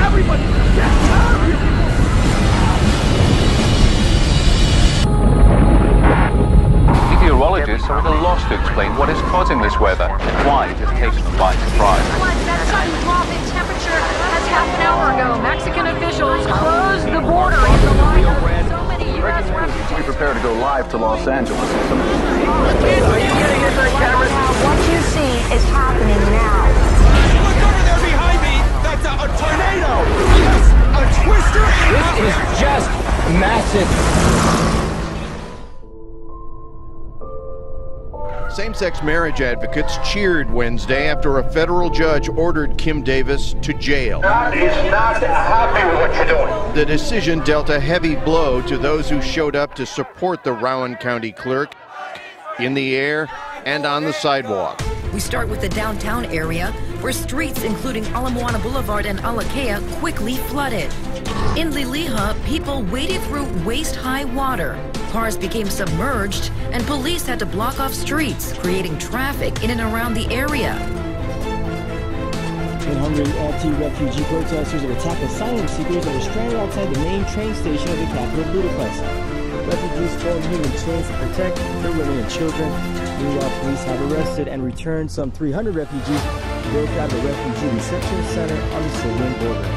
Everybody, get out of here! Meteorologists are at a loss to explain what is causing this weather and why it has taken them by surprise. That sudden drop in temperature has half an hour ago. Mexican officials closed the border in the line of so many U.S. refugees. We prepare to go live to Los Angeles. Are you getting into the cameras? What you see is happening now. Look over there behind me! That's a tornado! Yes, a twister! This is just massive. Same-sex marriage advocates cheered Wednesday after a federal judge ordered Kim Davis to jail. God is not happy with what you're doing. The decision dealt a heavy blow to those who showed up to support the Rowan County clerk in the air and on the sidewalk. We start with the downtown area, where streets including Ala Moana Boulevard and Alakea quickly flooded. In Liliha, people waded through waist-high water. Cars became submerged, and police had to block off streets, creating traffic in and around the area. In Hungary, anti-refugee protesters have attacked asylum seekers that are stranded outside the main train station of the capital, Budapest. Refugees form human chains to protect their women and children. Meanwhile, police have arrested and returned some 300 refugees to Belgrade, the refugee reception center on the Serbian border.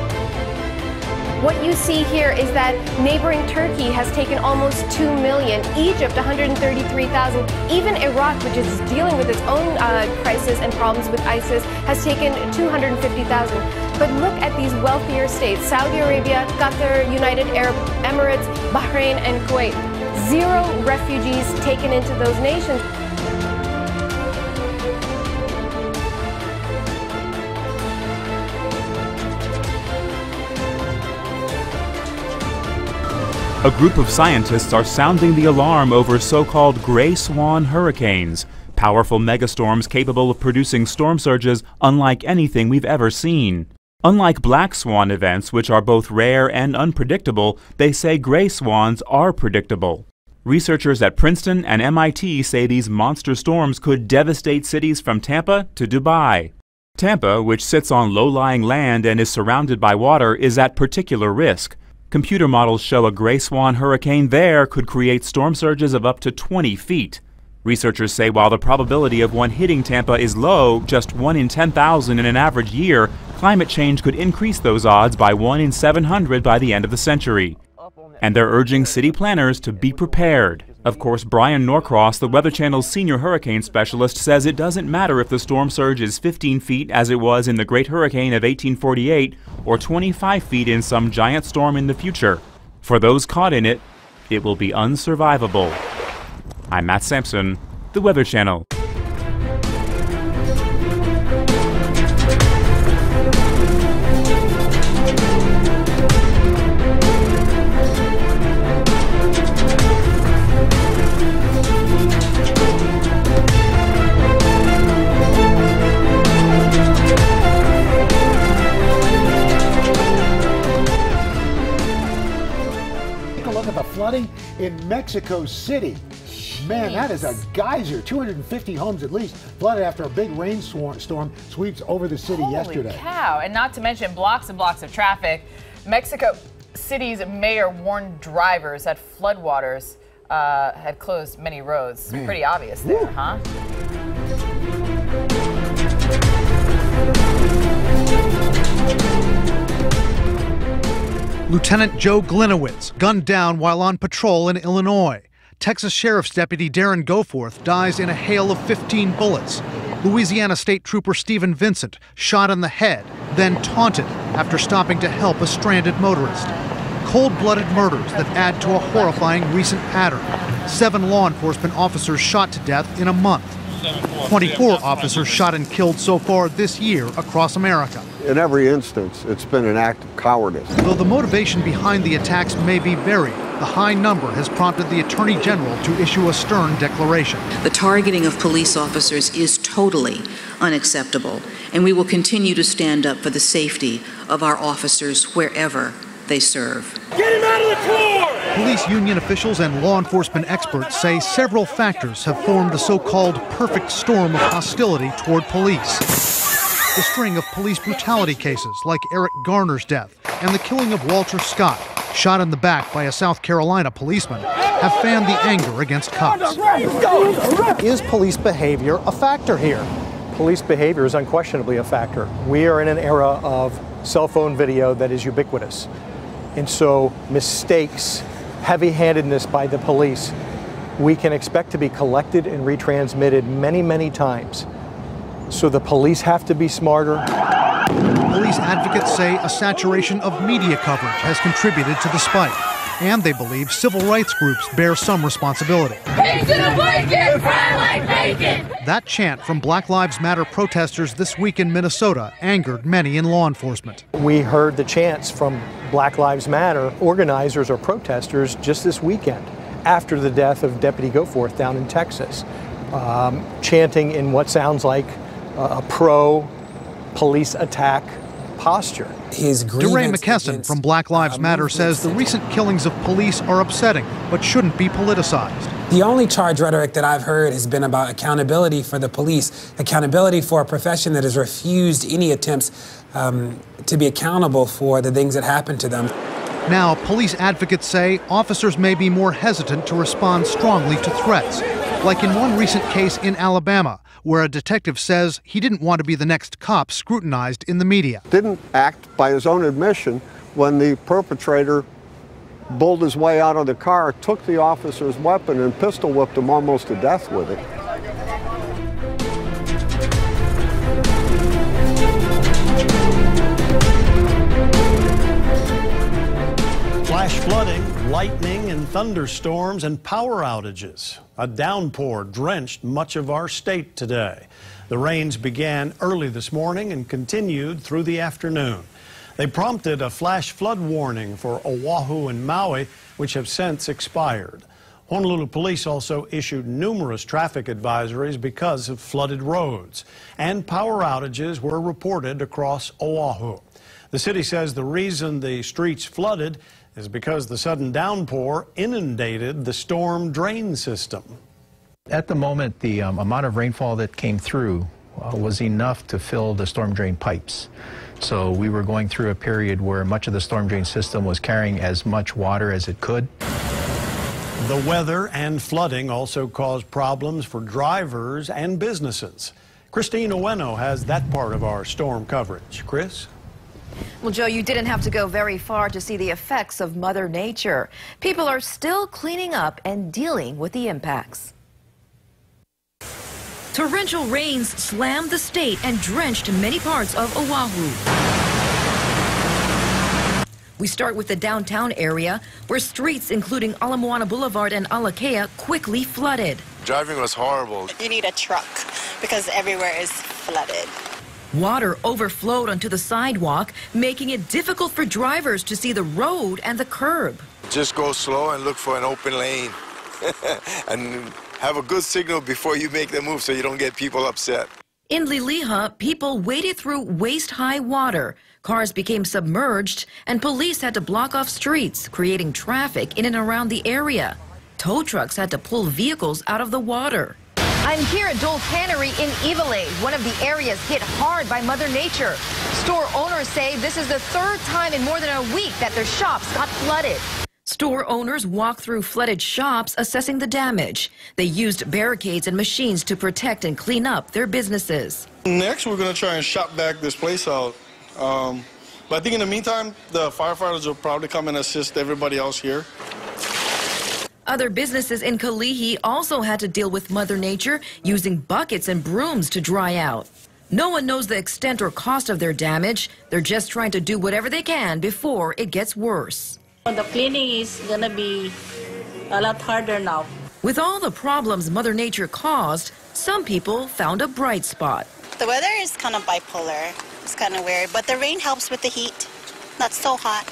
What you see here is that neighboring Turkey has taken almost 2 million, Egypt 133,000, even Iraq, which is dealing with its own crisis and problems with ISIS, has taken 250,000. But look at these wealthier states, Saudi Arabia, Qatar, United Arab Emirates, Bahrain, and Kuwait. 0 refugees taken into those nations. A group of scientists are sounding the alarm over so-called gray swan hurricanes, powerful megastorms capable of producing storm surges unlike anything we've ever seen. Unlike black swan events, which are both rare and unpredictable, they say gray swans are predictable. Researchers at Princeton and MIT say these monster storms could devastate cities from Tampa to Dubai. Tampa, which sits on low-lying land and is surrounded by water, is at particular risk. Computer models show a gray swan hurricane there could create storm surges of up to 20 feet. Researchers say while the probability of one hitting Tampa is low, just 1 in 10,000 in an average year, climate change could increase those odds by 1 in 700 by the end of the century. And they're urging city planners to be prepared. Of course, Brian Norcross, the Weather Channel's senior hurricane specialist, says it doesn't matter if the storm surge is 15 feet as it was in the Great Hurricane of 1848 or 25 feet in some giant storm in the future. For those caught in it, it will be unsurvivable. I'm Matt Sampson, the Weather Channel. Flooding in Mexico City. Man, that is a geyser. 250 homes at least flooded after a big rainstorm sweeps over the city yesterday. Holy cow, and not to mention blocks and blocks of traffic. Mexico City's mayor warned drivers that floodwaters had closed many roads. Man. Pretty obvious there, huh? Lieutenant Joe Glinowitz gunned down while on patrol in Illinois. Texas Sheriff's Deputy Darren Goforth dies in a hail of 15 bullets. Louisiana State Trooper Stephen Vincent shot in the head, then taunted after stopping to help a stranded motorist. Cold-blooded murders that add to a horrifying recent pattern. 7 law enforcement officers shot to death in a month. 24 officers shot and killed so far this year across America. In every instance, it's been an act of cowardice. Though the motivation behind the attacks may be varied, the high number has prompted the Attorney General to issue a stern declaration. The targeting of police officers is totally unacceptable, and we will continue to stand up for the safety of our officers wherever they serve. Get him out of the car! Police union officials and law enforcement experts say several factors have formed the so-called perfect storm of hostility toward police. the string of police brutality cases like Eric Garner's death and the killing of Walter Scott, shot in the back by a South Carolina policeman, have fanned the anger against cops. Is police behavior a factor here? Police behavior is unquestionably a factor. We are in an era of cell phone video that is ubiquitous. And so mistakes, heavy-handedness by the police, we can expect to be collected and retransmitted many, many times. So the police have to be smarter. Police advocates say a saturation of media coverage has contributed to the spike, and they believe civil rights groups bear some responsibility. That chant from Black Lives Matter protesters this week in Minnesota angered many in law enforcement. We heard the chants from Black Lives Matter organizers or protesters just this weekend after the death of Deputy Goforth down in Texas, chanting in what sounds like a pro-police attack posture. DeRay McKesson from Black Lives Matter says the recent killings of police are upsetting, but shouldn't be politicized. The only charge rhetoric that I've heard has been about accountability for the police, accountability for a profession that has refused any attempts to be accountable for the things that happen to them. Now, police advocates say officers may be more hesitant to respond strongly to threats, like in one recent case in Alabama, where a detective says he didn't want to be the next cop scrutinized in the media. Didn't act by his own admission when the perpetrator bulled his way out of the car, took the officer's weapon and pistol whipped him almost to death with it. Flash flooding, lightning and thunderstorms and power outages. A downpour drenched much of our state today. The rains began early this morning and continued through the afternoon. They prompted a flash flood warning for Oahu and Maui, which have since expired. Honolulu police also issued numerous traffic advisories because of flooded roads, and power outages were reported across Oahu. The city says the reason the streets flooded is because the sudden downpour inundated the storm drain system. At the moment, the amount of rainfall that came through was enough to fill the storm drain pipes. So we were going through a period where much of the storm drain system was carrying as much water as it could. The weather and flooding also caused problems for drivers and businesses. Christine Ueno has that part of our storm coverage. Chris? Well, Joe, you didn't have to go very far to see the effects of Mother Nature. People are still cleaning up and dealing with the impacts. Torrential rains slammed the state and drenched many parts of Oahu. We start with the downtown area, where streets including Ala Moana Boulevard and Alakea quickly flooded. Driving was horrible. You need a truck because everywhere is flooded. Water overflowed onto the sidewalk, making it difficult for drivers to see the road and the curb. Just go slow and look for an open lane and have a good signal before you make the move so you don't get people upset. In Liliha, people waded through waist-high water. Cars became submerged, and police had to block off streets, creating traffic in and around the area. Tow trucks had to pull vehicles out of the water. I'm here at Dole Cannery in Ivalai, one of the areas hit hard by Mother Nature. Store owners say this is the third time in more than a week that their shops got flooded. Store owners walked through flooded shops assessing the damage. They used barricades and machines to protect and clean up their businesses. Next, we're going to try and shop back this place out. But I think in the meantime, the firefighters will probably come and assist everybody else here. Other businesses in Kalihi also had to deal with Mother Nature, using buckets and brooms to dry out. No one knows the extent or cost of their damage. They're just trying to do whatever they can before it gets worse. The cleaning is going to be a lot harder now. With all the problems Mother Nature caused, some people found a bright spot. The weather is kind of bipolar. It's kind of weird, but the rain helps with the heat. Not so hot.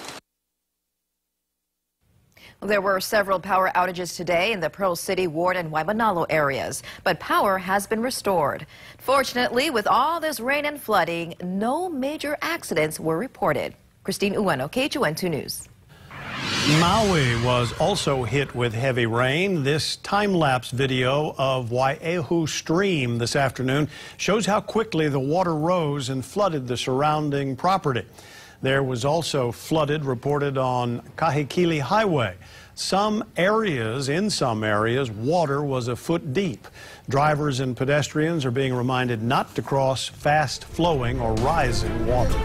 There were several power outages today in the Pearl City, Ward, and Waimanalo areas, but power has been restored. Fortunately, with all this rain and flooding, no major accidents were reported. Christine Ueno, KHON2 News. Maui was also hit with heavy rain. This time-lapse video of Waiʻehu Stream this afternoon shows how quickly the water rose and flooded the surrounding property. There was also flooded reported on Kahekili Highway. In some areas, water was a foot deep. Drivers and pedestrians are being reminded not to cross fast-flowing or rising water.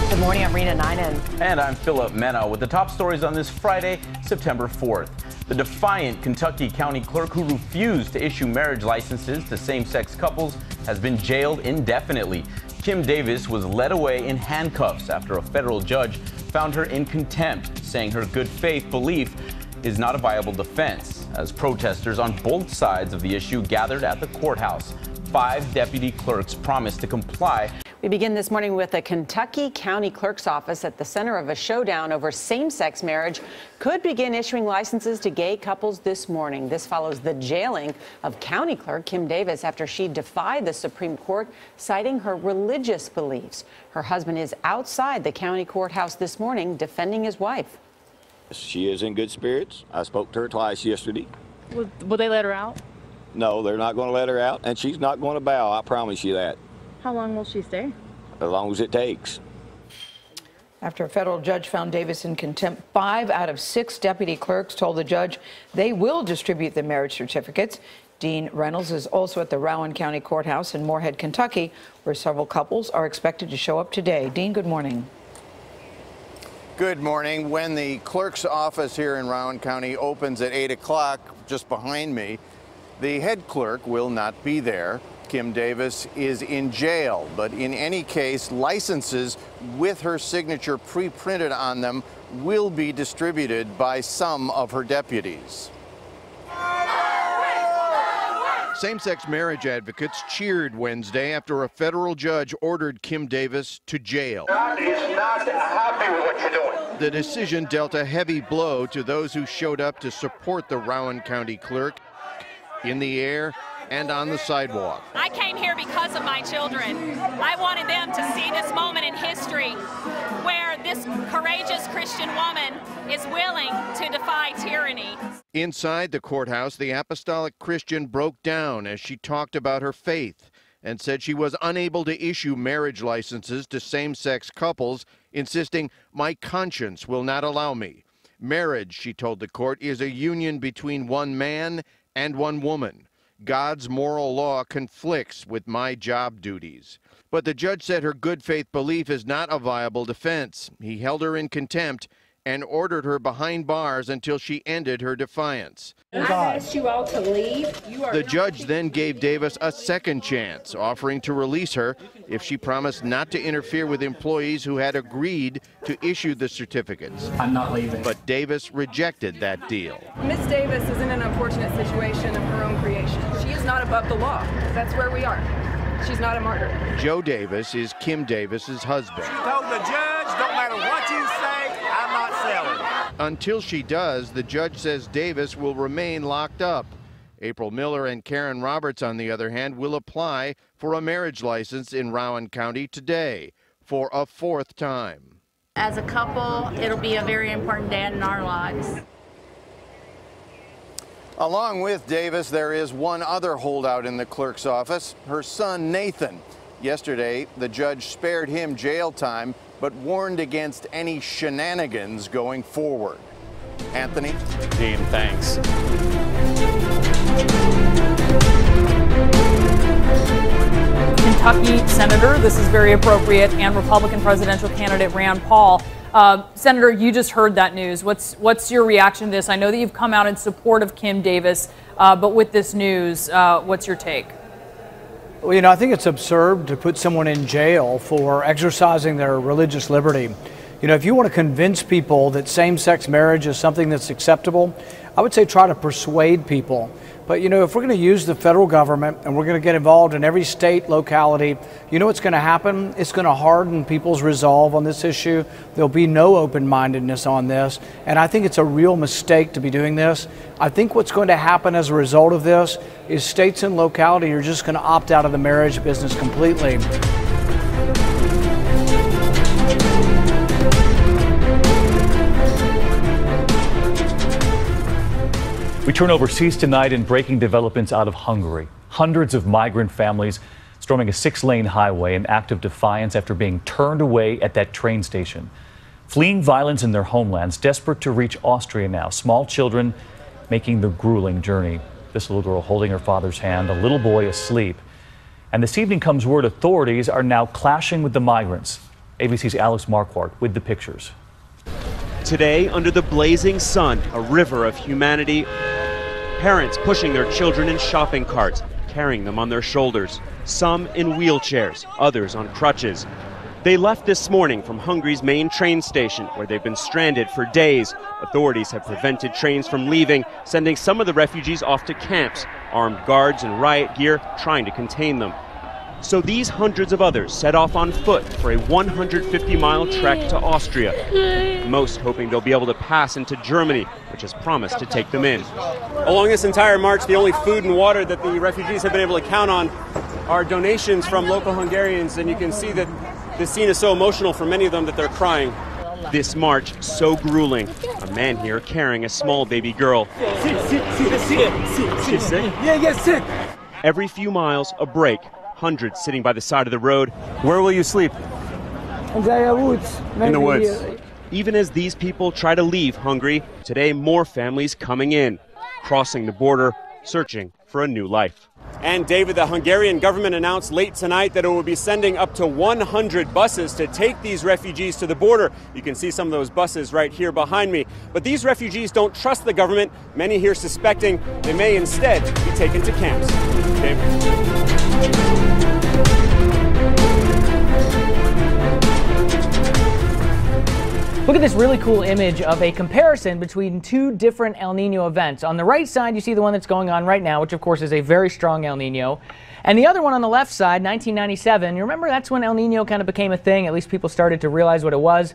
Good morning, I'm Rena Ninen. And I'm Philip Mena with the top stories on this Friday, September 4th. The defiant Kentucky County Clerk who refused to issue marriage licenses to same-sex couples has been jailed indefinitely. Kim Davis was led away in handcuffs after a federal judge found her in contempt, saying her good faith belief is not a viable defense, as protesters on both sides of the issue gathered at the courthouse. 5 deputy clerks promised to comply. We begin this morning with the Kentucky County Clerk's office at the center of a showdown over same-sex marriage could begin issuing licenses to gay couples this morning. This follows the jailing of County Clerk Kim Davis after she defied the Supreme Court, citing her religious beliefs. Her husband is outside the county courthouse this morning defending his wife. She is in good spirits. I spoke to her twice yesterday. Will they let her out? No, they're not going to let her out, and she's not going to bow. I promise you that. How long will she stay? As long as it takes. After a federal judge found Davis in contempt, 5 out of 6 deputy clerks told the judge they will distribute the marriage certificates. Dean Reynolds is also at the Rowan County Courthouse in Moorhead, Kentucky, where several couples are expected to show up today. Dean, good morning. Good morning. When the clerk's office here in Rowan County opens at 8 o'clock, just behind me, the head clerk will not be there. Kim Davis is in jail, but in any case, licenses with her signature pre-printed on them will be distributed by some of her deputies. Same-sex marriage advocates cheered Wednesday after a federal judge ordered Kim Davis to jail. God is not happy with what you're doing. The decision dealt a heavy blow to those who showed up to support the Rowan County Clerk in the air and on the sidewalk. I came here because of my children. I wanted them to see this moment in history where this courageous Christian woman is willing to defy tyranny. Inside the courthouse, the apostolic Christian broke down as she talked about her faith and said she was unable to issue marriage licenses to same-sex couples, insisting, "My conscience will not allow me." Marriage, she told the court, is a union between one man and one woman. God's moral law conflicts with my job duties. But the judge said her good faith belief is not a viable defense. He held her in contempt and ordered her behind bars until she ended her defiance. I've asked you all to leave. The judge then gave Davis a second chance, offering to release her if she promised not to interfere with employees who had agreed to issue the certificates. I'm not leaving. But Davis rejected that deal. Miss Davis is in an unfortunate situation of her own creation. She is not above the law. That's where we are. She's not a martyr. Joe Davis is Kim Davis's husband. She told the judge, don't matter what you say, I'm not selling. Until she does, the judge says Davis will remain locked up. April Miller and Karen Roberts, on the other hand, will apply for a marriage license in Rowan County today for a 4th time. As a couple, it'll be a very important day in our lives. Along with Davis, there is one other holdout in the clerk's office, her son Nathan. Yesterday, the judge spared him jail time, but warned against any shenanigans going forward. Anthony? Dean, thanks. Kentucky Senator, this is very appropriate, and Republican presidential candidate Rand Paul. Senator, you just heard that news. What's your reaction to this? I know that you've come out in support of Kim Davis, but with this news, what's your take? Well, you know, I think it's absurd to put someone in jail for exercising their religious liberty. You know, if you want to convince people that same-sex marriage is something that's acceptable, I would say try to persuade people But, you know, if we're going to use the federal government and we're going to get involved in every state, locality, you know what's going to happen? It's going to harden people's resolve on this issue. There'll be no open-mindedness on this. And I think it's a real mistake to be doing this. I think what's going to happen as a result of this is states and locality are just going to opt out of the marriage business completely. We turn overseas tonight in breaking developments out of Hungary. Hundreds of migrant families storming a 6-lane highway in act of defiance after being turned away at that train station. Fleeing violence in their homelands, desperate to reach Austria now. Small children making the grueling journey. This little girl holding her father's hand, a little boy asleep. And this evening comes word authorities are now clashing with the migrants. ABC's Alex Marquardt with the pictures. Today, under the blazing sun, a river of humanity. Parents pushing their children in shopping carts, carrying them on their shoulders. Some in wheelchairs, others on crutches. They left this morning from Hungary's main train station, where they've been stranded for days. Authorities have prevented trains from leaving, sending some of the refugees off to camps. Armed guards and riot gear trying to contain them. So these hundreds of others set off on foot for a 150-mile trek to Austria, most hoping they'll be able to pass into Germany, which has promised to take them in. Along this entire march, the only food and water that the refugees have been able to count on are donations from local Hungarians, and you can see that this scene is so emotional for many of them that they're crying. This march so grueling. A man here carrying a small baby girl. She's sick? Yeah, sick. Every few miles, a break. Hundreds sitting by the side of the road. Where will you sleep? In the woods. Even as these people try to leave Hungary, today more families coming in, crossing the border, searching for a new life. And David, the Hungarian government announced late tonight that it will be sending up to 100 buses to take these refugees to the border. You can see some of those buses right here behind me. But these refugees don't trust the government, many here suspecting they may instead be taken to camps. David. Look at this really cool image of a comparison between two different El Nino events. On the right side, you see the one that's going on right now, which of course is a very strong El Nino. And the other one on the left side, 1997, you remember that's when El Nino kind of became a thing, at least people started to realize what it was.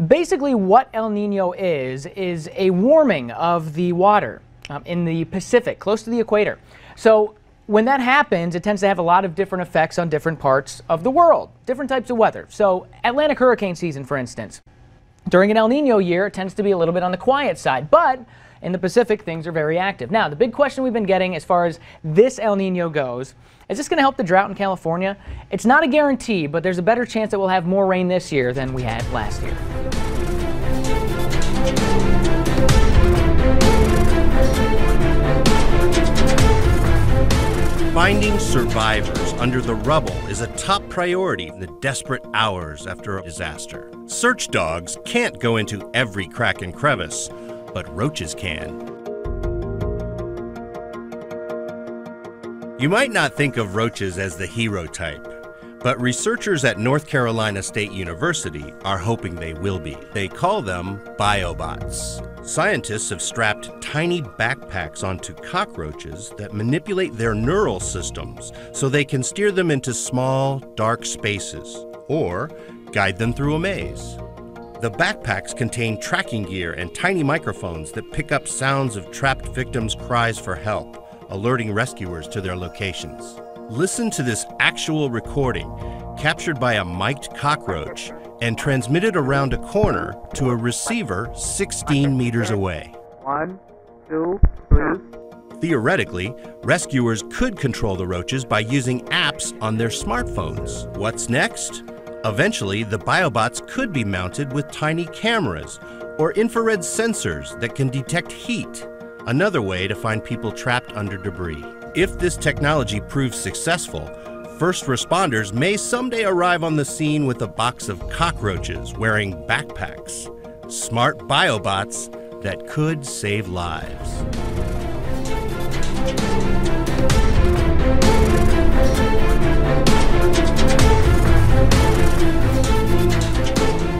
Basically what El Nino is a warming of the water in the Pacific, close to the equator. So when that happens, it tends to have a lot of different effects on different parts of the world, different types of weather. So Atlantic hurricane season, for instance. During an El Nino year, it tends to be a little bit on the quiet side, but in the Pacific, things are very active. Now, the big question we've been getting as far as this El Nino goes, is this going to help the drought in California? It's not a guarantee, but there's a better chance that we'll have more rain this year than we had last year. Finding survivors under the rubble is a top priority in the desperate hours after a disaster. Search dogs can't go into every crack and crevice, but roaches can. You might not think of roaches as the hero type, but researchers at North Carolina State University are hoping they will be. They call them biobots. Scientists have strapped tiny backpacks onto cockroaches that manipulate their neural systems so they can steer them into small, dark spaces or guide them through a maze. The backpacks contain tracking gear and tiny microphones that pick up sounds of trapped victims' cries for help, alerting rescuers to their locations. Listen to this actual recording, captured by a mic'd cockroach and transmitted around a corner to a receiver 16 meters away. 1, 2, 3. Theoretically, rescuers could control the roaches by using apps on their smartphones. What's next? Eventually, the biobots could be mounted with tiny cameras or infrared sensors that can detect heat, another way to find people trapped under debris. If this technology proves successful, first responders may someday arrive on the scene with a box of cockroaches wearing backpacks. Smart biobots that could save lives.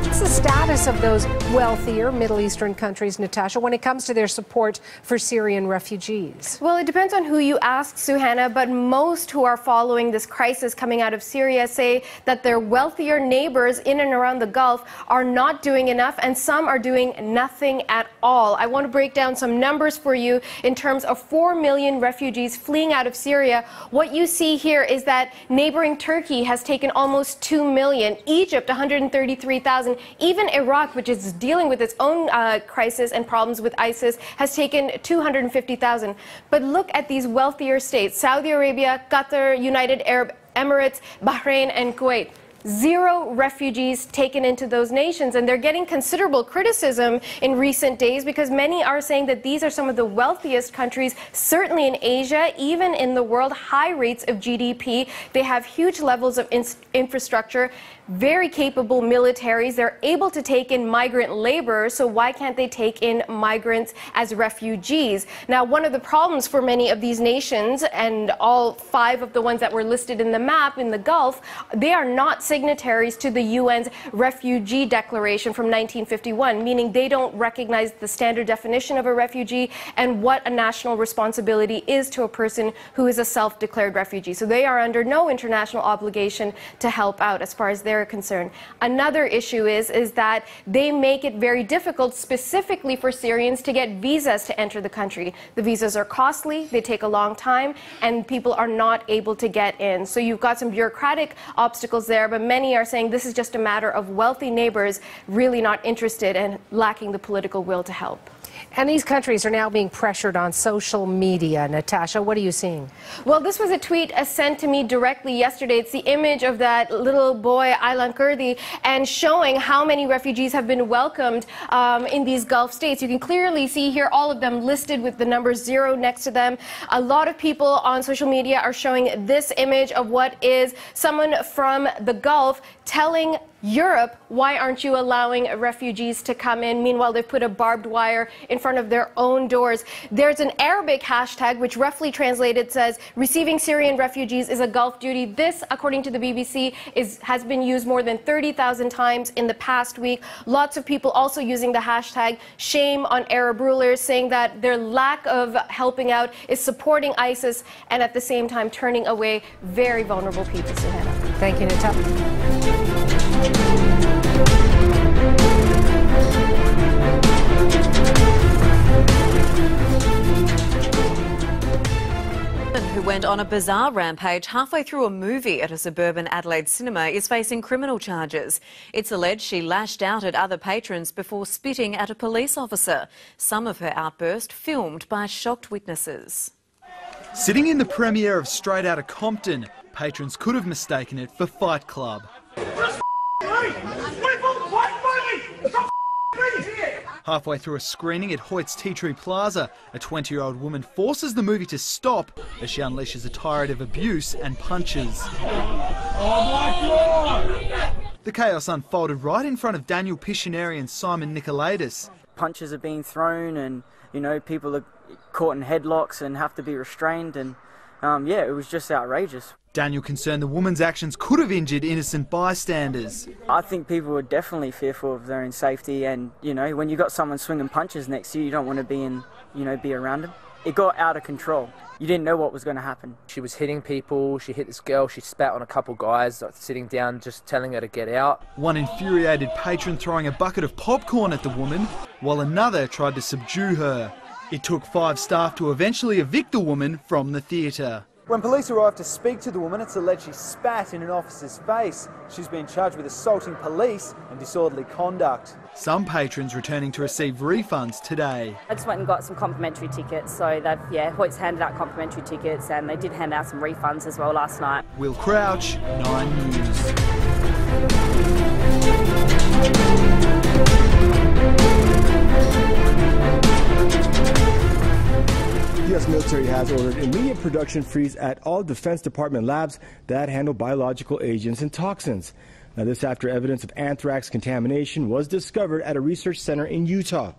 What's the status of those wealthier Middle Eastern countries, Natasha, when it comes to their support for Syrian refugees? Well, it depends on who you ask, Suhana, but most who are following this crisis coming out of Syria say that their wealthier neighbors in and around the Gulf are not doing enough, and some are doing nothing at all. I want to break down some numbers for you in terms of 4 million refugees fleeing out of Syria. What you see here is that neighboring Turkey has taken almost 2 million, Egypt 133,000, even Iraq, which is dealing with its own crisis and problems with ISIS, has taken 250,000. But look at these wealthier states: Saudi Arabia, Qatar, United Arab Emirates, Bahrain, and Kuwait. 0 refugees taken into those nations, and they're getting considerable criticism in recent days because many are saying that these are some of the wealthiest countries, certainly in Asia, even in the world. High rates of GDP. They have huge levels of infrastructure, very capable militaries. They're able to take in migrant labor, so why can't they take in migrants as refugees? Now, one of the problems for many of these nations, and all 5 of the ones that were listed in the map in the Gulf, they are not signatories to the UN's Refugee Declaration from 1951, meaning they don't recognize the standard definition of a refugee and what a national responsibility is to a person who is a self-declared refugee. So they are under no international obligation to help out as far as they're concerned. Another issue is that they make it very difficult specifically for Syrians to get visas to enter the country. The visas are costly, they take a long time, and people are not able to get in. So you've got some bureaucratic obstacles there, but many are saying this is just a matter of wealthy neighbors really not interested and lacking the political will to help. And these countries are now being pressured on social media. Natasha, what are you seeing? Well, this was a tweet sent to me directly yesterday. It's the image of that little boy, Aylan Kurdi, and showing how many refugees have been welcomed in these Gulf states. You can clearly see here all of them listed with the number 0 next to them. A lot of people on social media are showing this image of what is someone from the Gulf telling Europe, why aren't you allowing refugees to come in? Meanwhile, they've put a barbed wire in front of their own doors. There's an Arabic hashtag, which roughly translated says, receiving Syrian refugees is a Gulf duty. This, according to the BBC, has been used more than 30,000 times in the past week. Lots of people also using the hashtag shame on Arab rulers, saying that their lack of helping out is supporting ISIS and at the same time turning away very vulnerable people. Suhana. Thank you, Natasha. Who went on a bizarre rampage halfway through a movie at a suburban Adelaide cinema is facing criminal charges. It's alleged she lashed out at other patrons before spitting at a police officer. Some of her outburst filmed by shocked witnesses. Sitting in the premiere of Straight Outta Compton, patrons could have mistaken it for Fight Club. Halfway through a screening at Hoyt's Tea Tree Plaza, a 20-year-old woman forces the movie to stop as she unleashes a tirade of abuse and punches. The chaos unfolded right in front of Daniel Pictionary and Simon Nicolaitis. Punches are being thrown and, you know, people are caught in headlocks and have to be restrained, and yeah, it was just outrageous. Daniel concerned the woman's actions could have injured innocent bystanders. I think people were definitely fearful of their own safety, and, you know, when you got someone swinging punches next to you, you don't want to be around them. It got out of control. You didn't know what was going to happen. She was hitting people, she hit this girl, she spat on a couple guys sitting down just telling her to get out. One infuriated patron throwing a bucket of popcorn at the woman, while another tried to subdue her. It took 5 staff to eventually evict the woman from the theatre. When police arrived to speak to the woman, it's alleged she spat in an officer's face. She's been charged with assaulting police and disorderly conduct. Some patrons returning to receive refunds today. I just went and got some complimentary tickets, so Hoyt's handed out complimentary tickets, and they did hand out some refunds as well last night. Will Crouch, 9 News. The U.S. military has ordered immediate production freeze at all Defense Department labs that handle biological agents and toxins. Now, this after evidence of anthrax contamination was discovered at a research center in Utah.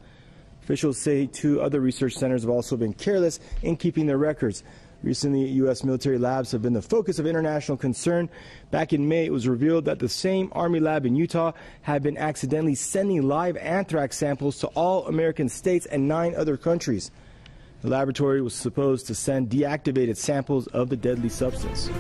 Officials say 2 other research centers have also been careless in keeping their records. Recently, U.S. military labs have been the focus of international concern. Back in May, it was revealed that the same Army lab in Utah had been accidentally sending live anthrax samples to all American states and 9 other countries. The laboratory was supposed to send deactivated samples of the deadly substance.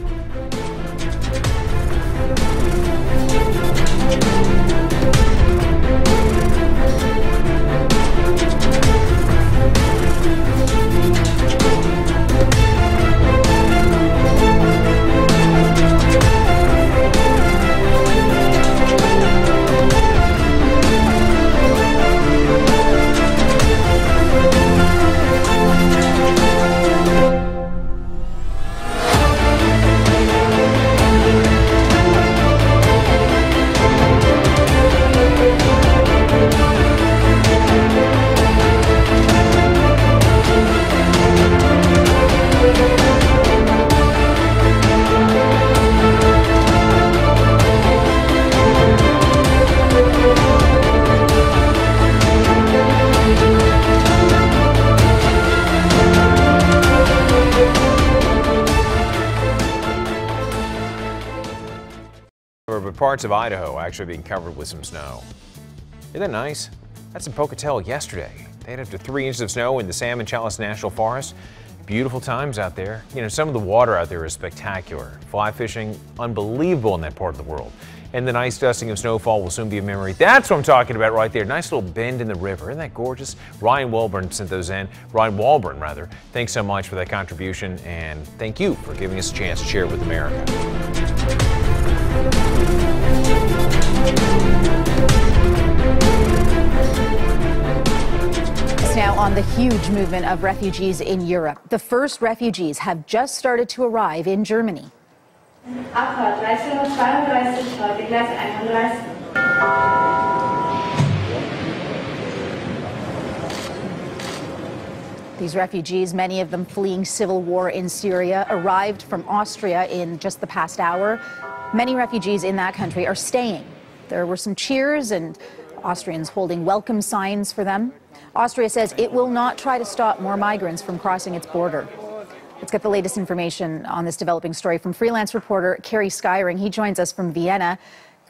But parts of Idaho actually being covered with some snow. Isn't that nice? That's in Pocatello yesterday. They had up to 3 inches of snow in the Salmon Challis National Forest. Beautiful times out there. You know, some of the water out there is spectacular. Fly fishing, unbelievable in that part of the world. And the nice dusting of snowfall will soon be a memory. That's what I'm talking about right there. Nice little bend in the river. Isn't that gorgeous? Ryan Walburn sent those in. Ryan Walburn, rather. Thanks so much for that contribution, and thank you for giving us a chance to share with America. Now on the huge movement of refugees in Europe. The first refugees have just started to arrive in Germany. These refugees, many of them fleeing civil war in Syria, arrived from Austria in just the past hour. Many refugees in that country are staying. There were some cheers and Austrians holding welcome signs for them. Austria says it will not try to stop more migrants from crossing its border. Let's get the latest information on this developing story from freelance reporter Kerry Skyring. He joins us from Vienna.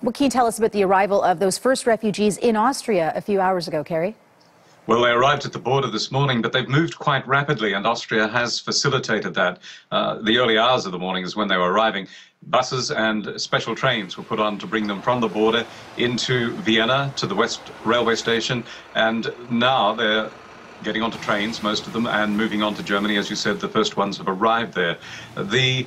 What can you tell us about the arrival of those first refugees in Austria a few hours ago, Kerry? Well, they arrived at the border this morning, but they've moved quite rapidly, and Austria has facilitated that. The early hours of the morning is when they were arriving. Buses and special trains were put on to bring them from the border into Vienna to the West railway station, and now they're getting onto trains, most of them, and moving on to Germany. As you said, the first ones have arrived there. The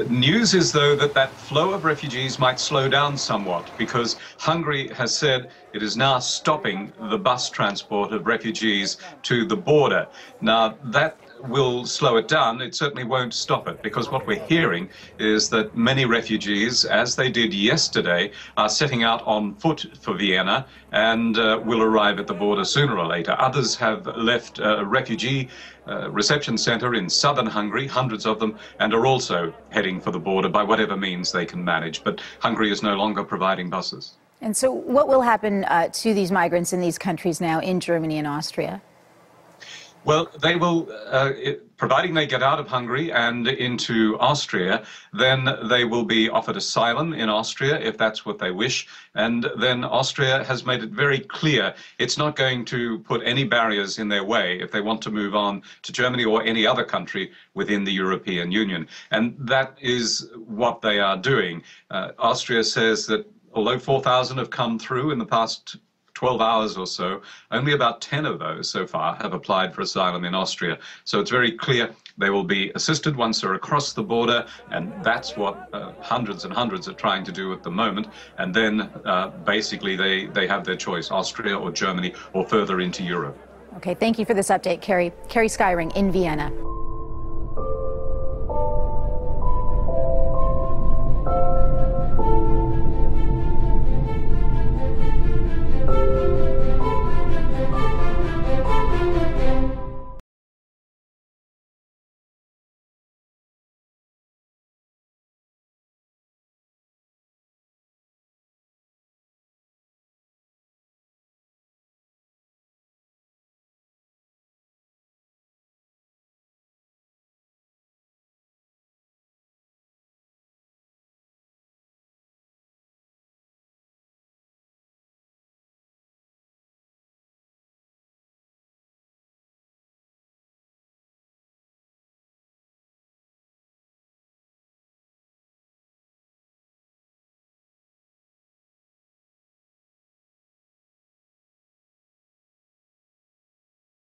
news is, though, that flow of refugees might slow down somewhat, because Hungary has said it is now stopping the bus transport of refugees to the border. Now, that will slow it down. It certainly won't stop it, because what we're hearing is that many refugees, as they did yesterday, are setting out on foot for Vienna and will arrive at the border sooner or later. Others have left a refugee reception center in southern Hungary, hundreds of them, and are also heading for the border by whatever means they can manage. But Hungary is no longer providing buses. And so what will happen to these migrants in these countries now, in Germany and Austria? Well, they will, providing they get out of Hungary and into Austria, then they will be offered asylum in Austria if that's what they wish. And then Austria has made it very clear it's not going to put any barriers in their way if they want to move on to Germany or any other country within the European Union. And that is what they are doing. Austria says that although 4,000 have come through in the past 12 hours or so, only about 10 of those so far have applied for asylum in Austria. So it's very clear they will be assisted once they're across the border, and that's what hundreds and hundreds are trying to do at the moment. And then basically they have their choice, Austria or Germany or further into Europe. Okay, thank you for this update, Kerry. Kerry Skyring in Vienna.